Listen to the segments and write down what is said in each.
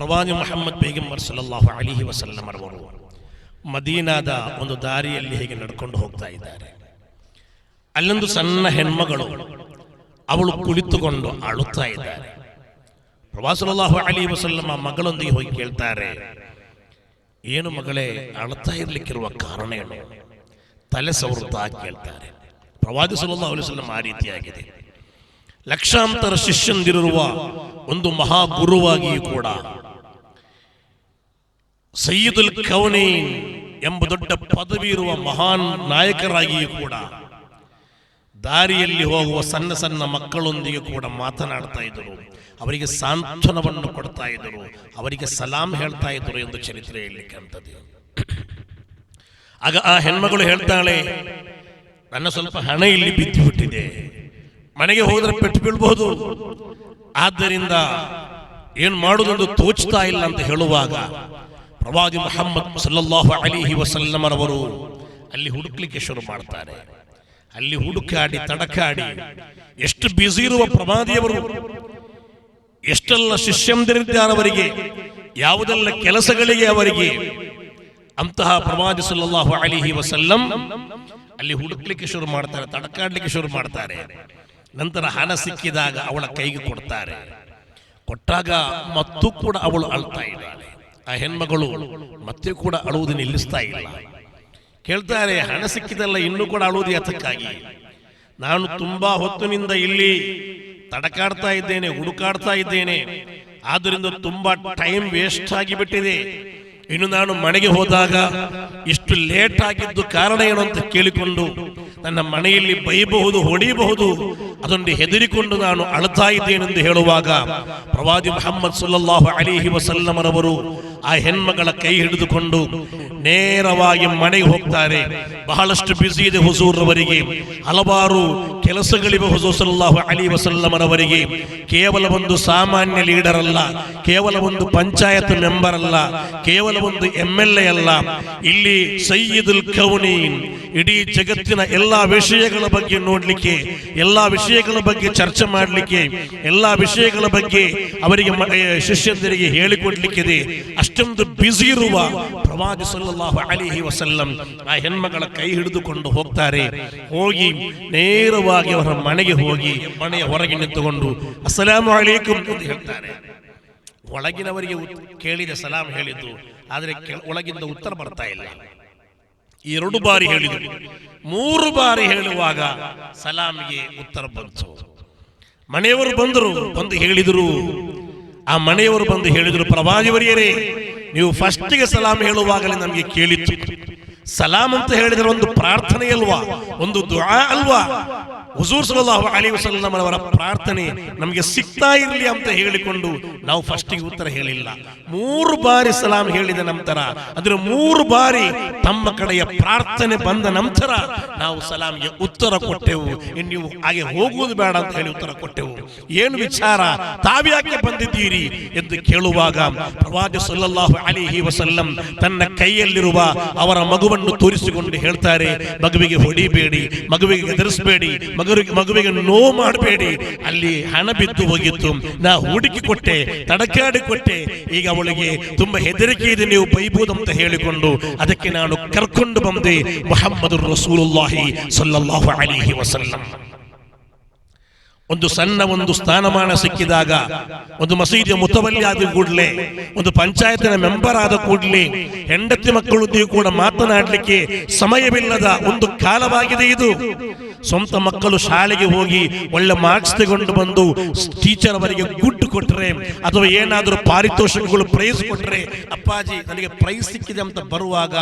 ಪ್ರವಾದಿ ಮುಹಮ್ಮದ್ ಪೈಗಂಬರ್ ಸಲ್ಲಲ್ಲಾಹು ಅಲೈಹಿ ವಸಲ್ಲಂ ಅವರು ಮದೀನಾದ ಒಂದು ದಾರಿಯಲ್ಲಿ ಹೇಗೆ ನಡ್ಕೊಂಡು ಹೋಗ್ತಾ ಇದ್ದಾರೆ. ಅಲ್ಲೊಂದು ಸಣ್ಣ ಹೆಣ್ಮಗಳು, ಅವಳು ಕುಳಿತುಕೊಂಡು ಅಳುತ್ತಾ ಇದ್ದಾರೆ. ಪ್ರವಾದಿ ಸಲ್ಲಲ್ಲಾಹು ಅಲೈಹಿ ವಸಲ್ಲಂ ಆ ಮಗಳೊಂದಿಗೆ ಹೋಗಿ ಕೇಳ್ತಾರೆ, ಏನು ಮಗಳೇ, ಅಳುತ್ತಾ ಇರ್ಲಿಕ್ಕಿರುವ ಕಾರಣ ಏನು? ತಲೆ ಸವರುತ್ತಾ ಕೇಳ್ತಾರೆ. ಪ್ರವಾದಿ ಸಲ್ಲಲ್ಲಾಹು ಅಲೈಹಿ ವಸಲ್ಲಂ ಆ ರೀತಿಯಾಗಿದೆ. ಲಕ್ಷಾಂತರ ಶಿಷ್ಯಂದಿರುವ ಒಂದು ಮಹಾಗುರುವಾಗಿಯೂ ಕೂಡ, ಸಯ್ಯಿದುಲ್ ಕೌನೈನ್ ಎಂಬ ದೊಡ್ಡ ಪದವಿ ಇರುವ ಮಹಾನ್ ನಾಯಕರಾಗಿಯೂ ಕೂಡ, ದಾರಿಯಲ್ಲಿ ಹೋಗುವ ಸಣ್ಣ ಸಣ್ಣ ಮಕ್ಕಳೊಂದಿಗೆ ಕೂಡ ಮಾತನಾಡ್ತಾ ಇದ್ದರು, ಅವರಿಗೆ ಸಾಂತ್ವನವನ್ನು ಕೊಡ್ತಾ ಇದ್ದರು, ಅವರಿಗೆ ಸಲಾಂ ಹೇಳ್ತಾ ಇದ್ದರು ಎಂದು ಚರಿತ್ರೆಯಲ್ಲಿ ಕಾಣ್ತದೆ. ಆಗ ಆ ಹೆಣ್ಮಗಳು ಹೇಳ್ತಾಳೆ, ನನ್ನ ಸ್ವಲ್ಪ ಹಣ ಇಲ್ಲಿ ಬಿದ್ದು ಬಿಟ್ಟಿದೆ, ಮನೆಗೆ ಹೋದ್ರೆ ಪೆಟ್ಟು ಬೀಳ್ಬಹುದು, ಆದ್ದರಿಂದ ಏನು ಮಾಡುವುದೊಂದು ತೋಚ್ತಾ ಇಲ್ಲ ಅಂತ ಹೇಳುವಾಗ ಪ್ರವಾದಿ ಮುಹಮ್ಮದ್ ಸಲ್ಲಲ್ಲಾಹು ಅಲೈಹಿ ವಸಲ್ಲಂ ಅವರು ಅಲ್ಲಿ ಹುಡುಕ್ಲಿಕ್ಕೆ ಶುರು ಮಾಡ್ತಾರೆ. ಅಲ್ಲಿ ಹುಡುಕಾಡಿ ತಡಕಾಡಿ, ಎಷ್ಟು ಬ್ಯುಸಿ ಇರುವ ಪ್ರವಾದಿಯವರು, ಎಷ್ಟೆಲ್ಲ ಶಿಷ್ಯಂದಿರಿದ್ದಾರೆ ಅವರಿಗೆ, ಯಾವುದೆಲ್ಲ ಕೆಲಸಗಳಿಗೆ ಅವರಿಗೆ, ಅಂತಹ ಪ್ರವಾದಿ ಸಲ್ಲಲ್ಲಾಹು ಅಲೈಹಿ ವಸಲ್ಲಂ ಅಲ್ಲಿ ಹುಡುಕ್ಲಿಕ್ಕೆ ಶುರು ಮಾಡ್ತಾರೆ, ತಡಕಾಡ್ಲಿಕ್ಕೆ ಶುರು ಮಾಡ್ತಾರೆ. ನಂತರ ಹಣ ಸಿಕ್ಕಿದಾಗ ಅವಳ ಕೈಗೆ ಕೊಡ್ತಾರೆ. ಕೊಟ್ಟಾಗ ಮತ್ತೂ ಕೂಡ ಅವಳು ಅಳ್ತಾ ಇದ್ದಾಳೆ. ಆ ಹೆಣ್ಮಗಳು ಮತ್ತೆ ಕೂಡ ಅಳುವುದು ನಿಲ್ಲಿಸ್ತಾ ಇಲ್ಲ. ಕೇಳ್ತಾರೆ, ಹಣ ಸಿಕ್ಕಿದಲ್ಲ, ಇನ್ನೂ ಕೂಡ ಅಳುವುದು ಯಾತಕ್ಕಾಗಿ? ನಾನು ತುಂಬಾ ಹೊತ್ತಿನಿಂದ ಇಲ್ಲಿ ತಡಕಾಡ್ತಾ ಇದ್ದೇನೆ, ಹುಡುಕಾಡ್ತಾ ಇದ್ದೇನೆ, ಆದ್ದರಿಂದ ತುಂಬಾ ಟೈಮ್ ವೇಸ್ಟ್ ಆಗಿಬಿಟ್ಟಿದೆ. ಇನ್ನು ನಾನು ಮನೆಗೆ ಹೋದಾಗ ಇಷ್ಟು ಲೇಟ್ ಆಗಿದ್ದು ಕಾರಣ ಏನು ಅಂತ ಕೇಳಿಕೊಂಡು ನನ್ನ ಮನೆಯಲ್ಲಿ ಬೈಯಬಹುದು, ಹೊಡೆಯಬಹುದು, ಅದೊಂದು ಹೆದರಿಕೊಂಡು ನಾನು ಅಳ್ತಾ ಇದ್ದೇನೆಂದು ಹೇಳುವಾಗ ಪ್ರವಾದಿ ಮುಹಮ್ಮದ್ ಸಲ್ಲಲ್ಲಾಹು ಅಲೈಹಿ ವಸಲ್ಲಂ ರವರು ಆ ಹೆಣ್ಮಗಳ ಕೈ ಹಿಡಿದುಕೊಂಡು ನೇರವಾಗಿ ಮನೆಗೆ ಹೋಗ್ತಾರೆ. ಬಹಳಷ್ಟು ಬ್ಯುಸಿ ಇದೆ ಹುಜೂರ್ ರವರಿಗೆ, ಹಲವಾರು ಕೆಲಸಗಳಿವೆ ಹುಜೂರ್ ಸಲ್ಲಲ್ಲಾಹು ಅಲೈಹಿ ವಸಲ್ಲಂ ರವರಿಗೆ. ಕೇವಲ ಒಂದು ಸಾಮಾನ್ಯ ಲೀಡರ್ ಅಲ್ಲ, ಕೇವಲ ಒಂದು ಪಂಚಾಯತ್ ಮೆಂಬರ್ ಅಲ್ಲ, ಕೇವಲ ಒಂದು MLA ಅಲ್ಲ, ಇಲ್ಲಿ ಸಯ್ಯಿದುಲ್ ಕೌನೈನ್, ಇಡೀ ಜಗತ್ತಿನ ಎಲ್ಲಾ ವಿಷಯಗಳ ಬಗ್ಗೆ ನೋಡ್ಲಿಕ್ಕೆ, ಎಲ್ಲಾ ವಿಷಯಗಳ ಬಗ್ಗೆ ಚರ್ಚೆ ಮಾಡಲಿಕ್ಕೆ, ಎಲ್ಲಾ ವಿಷಯಗಳ ಬಗ್ಗೆ ಅವರಿಗೆ ಶಿಷ್ಯಂದರಿಗೆ ಹೇಳಿಕೊಡ್ಲಿಕ್ಕಿದೆ. ಅಷ್ಟೊಂದು ಬ್ಯುಸಿ ಇರುವ ಪ್ರವಾದಿ ಸಲ್ಲಲ್ಲಾಹು ಅಲೈಹಿ ವಸಲ್ಲಂ ಆ ಹೆಣ್ಮಗಳ ಕೈ ಹಿಡಿದುಕೊಂಡು ಹೋಗ್ತಾರೆ. ಹೋಗಿ ನೇರವಾಗಿ ಅವರ ಮನೆಗೆ ಹೋಗಿ ಮನೆಯ ಹೊರಗೆ ನಿಂತುಕೊಂಡು ಅಸ್ಸಲಾಮು ಅಲೈಕುಂ ಎಂದು ಹೇಳ್ತಾರೆ. ಒಳಗಿನವರಿಗೆ ಕೇಳಿದ ಸಲಾಂ ಹೇಳಿದ್ದು, ಆದರೆ ಒಳಗಿಂದ ಉತ್ತರ ಬರ್ತಾ ಇಲ್ಲ. 2 ಬಾರಿ ಹೇಳಿದರು, 3 ಬಾರಿ ಹೇಳುವಾಗ ಸಲಾಮಿಗೆ ಉತ್ತರ ಬಂತು. ಮನೆಯವರು ಬಂದರು, ಬಂದು ಹೇಳಿದರು. ಆ ಮನೆಯವರು ಬಂದು ಹೇಳಿದರು, ಪ್ರವಾದಿಯವರೇ, ನೀವು ಫಸ್ಟಿಗೆ ಸಲಾಂ ಹೇಳುವಾಗಲೇ ನಮಗೆ ಕೇಳಿತ್ತು. ಸಲಾಂ ಅಂತ ಹೇಳಿದರೆ ಒಂದು ಪ್ರಾರ್ಥನೆ ಅಲ್ವಾ, ಒಂದು ದುಆ ಅಲ್ವಾ? ಹುಜೂರ್ ಸಲ್ಲಲ್ಲಾಹು ಅಲೈಹಿ ವಸಲ್ಲಂ ಅವರ ಪ್ರಾರ್ಥನೆ ನಮಗೆ ಸಿಗ್ತಾ ಇರಲಿ ಅಂತ ಹೇಳಿಕೊಂಡು ನಾವು ಫಸ್ಟಿಗೆ ಉತ್ತರ ಹೇಳಿಲ್ಲ. 3 ಬಾರಿ ಸಲಾಂ ಹೇಳಿದ ನಂತರ, ಅದರ 3 ಬಾರಿ ತಮ್ಮ ಕಡೆಯ ಪ್ರಾರ್ಥನೆ ಬಂದ ನಂತರ ನಾವು ಸಲಾಂಗೆ ಉತ್ತರ ಕೊಟ್ಟೆವು. ನೀವು ಹಾಗೆ ಹೋಗುವುದು ಬೇಡ ಅಂತ ಹೇಳಿ ಉತ್ತರ ಕೊಟ್ಟೆವು. ಏನು ವಿಚಾರ, ತಾವ್ಯಾಕೆ ಬಂದಿದ್ದೀರಿ ಎಂದು ಕೇಳುವಾಗ ಪ್ರವಾದಿ ಸಲ್ಲಲ್ಲಾಹು ಅಲೈಹಿ ವಸಲ್ಲಂ ತನ್ನ ಕೈಯಲ್ಲಿರುವ ಅವರ ಮಗುವನ್ನು ತೋರಿಸಿಕೊಂಡು ಹೇಳ್ತಾರೆ, ಮಗುವಿಗೆ ಹೊಡಿಬೇಡಿ, ಮಗುವಿಗೆ ಹೆದರಿಸಬೇಡಿ, ಮಗುವಿಗೆ ನೋವು ಮಾಡಬೇಡಿ. ಅಲ್ಲಿ ಹಣ ಬಿದ್ದು ಹೋಗಿತ್ತು, ನಾ ಹುಡುಕಿ ಕೊಟ್ಟೆ, ತಡಕಾಡಿ ಕೊಟ್ಟೆ, ಈಗ ಅವಳಿಗೆ ತುಂಬಾ ಹೆದರಿಕೆ ಇದೆ, ನೀವು ಬೈಬಹುದು ಅಂತ ಹೇಳಿಕೊಂಡು ಅದಕ್ಕೆ ನಾನು ಕರ್ಕೊಂಡು ಬಂದೆ ಮುಹಮ್ಮದುರ್ ರಸೂಲುಲ್ಲಾಹಿ ಸಲ್ಲಲ್ಲಾಹು ಅಲೈಹಿ ವಸಲ್ಲಂ. ಒಂದು ಸಣ್ಣ ಒಂದು ಸ್ಥಾನಮಾನ ಸಿಕ್ಕಿದಾಗ, ಒಂದು ಮಸೀದಿಯ ಮುತವಲ್ಲಿ ಆದ ಕೂಡಲೇ, ಒಂದು ಪಂಚಾಯತಿನ ಮೆಂಬರ್ ಆದ ಕೂಡಲೇ ಹೆಂಡತಿ ಮಕ್ಕಳೊಂದಿಗೆ ಕೂಡ ಮಾತನಾಡಲಿಕ್ಕೆ ಸಮಯವಿಲ್ಲದ ಒಂದು ಕಾಲವಾಗಿದೆ ಇದು. ಸ್ವಂತ ಮಕ್ಕಳು ಶಾಲೆಗೆ ಹೋಗಿ ಒಳ್ಳೆ ಮಾರ್ಕ್ಸ್ ತಗೊಂಡು ಬಂದು ಟೀಚರ್ ಅವರಿಗೆ ಗುಡ್ ಕೊಟ್ರೆ ಅಥವಾ ಏನಾದರೂ ಪಾರಿತೋಷಕಗಳು ಪ್ರೈಸ್ ಕೊಟ್ರೆ, ಅಪ್ಪಾಜಿ ನನಗೆ ಪ್ರೈಸ್ ಸಿಕ್ಕಿದೆ ಅಂತ ಬರುವಾಗ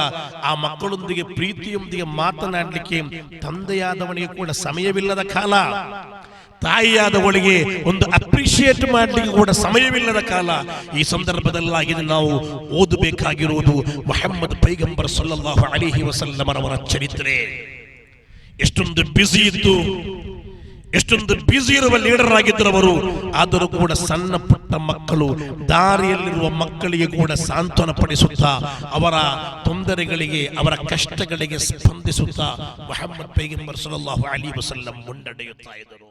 ಆ ಮಕ್ಕಳೊಂದಿಗೆ ಪ್ರೀತಿಯೊಂದಿಗೆ ಮಾತನಾಡಲಿಕ್ಕೆ ತಂದೆಯಾದವನಿಗೆ ಕೂಡ ಸಮಯವಿಲ್ಲದ ಕಾಲ, ತಾಯಿಯಾದವಳಿಗೆ ಒಂದು ಅಪ್ರಿಶಿಯೇಟ್ ಮಾಡಲಿಕ್ಕೆ ಕೂಡ ಸಮಯವಿಲ್ಲದ ಕಾಲ. ಈ ಸಂದರ್ಭದಲ್ಲಾಗಿದೆ ನಾವು ಓದಬೇಕಾಗಿರುವುದು ಮುಹಮ್ಮದ್ ಪೈಗಂಬರ್ ಸಲ್ಲಲ್ಲಾಹು ಅಲೈಹಿ ವಸಲ್ಲಂ ಅವರ ಚರಿತ್ರೆ. ಎಷ್ಟೊಂದು ಬ್ಯುಸಿ ಇತ್ತು, ಎಷ್ಟೊಂದು ಬ್ಯುಸಿ ಇರುವ ಲೀಡರ್ ಆಗಿದ್ದರು ಅವರು. ಆದರೂ ಕೂಡ ಸಣ್ಣ ಪುಟ್ಟ ಮಕ್ಕಳು, ದಾರಿಯಲ್ಲಿರುವ ಮಕ್ಕಳಿಗೆ ಕೂಡ ಸಾಂತ್ವನ ಪಡಿಸುತ್ತಾ, ಅವರ ತೊಂದರೆಗಳಿಗೆ, ಅವರ ಕಷ್ಟಗಳಿಗೆ ಸ್ಪಂದಿಸುತ್ತಾ ಮುಹಮ್ಮದ್ ಪೈಗಂಬರ್ ಸಲ್ಲಲ್ಲಾಹು ಅಲೈಹಿ ವಸಲ್ಲಂ ಮುನ್ನಡೆಯುತ್ತಾ ಇದ್ದರು.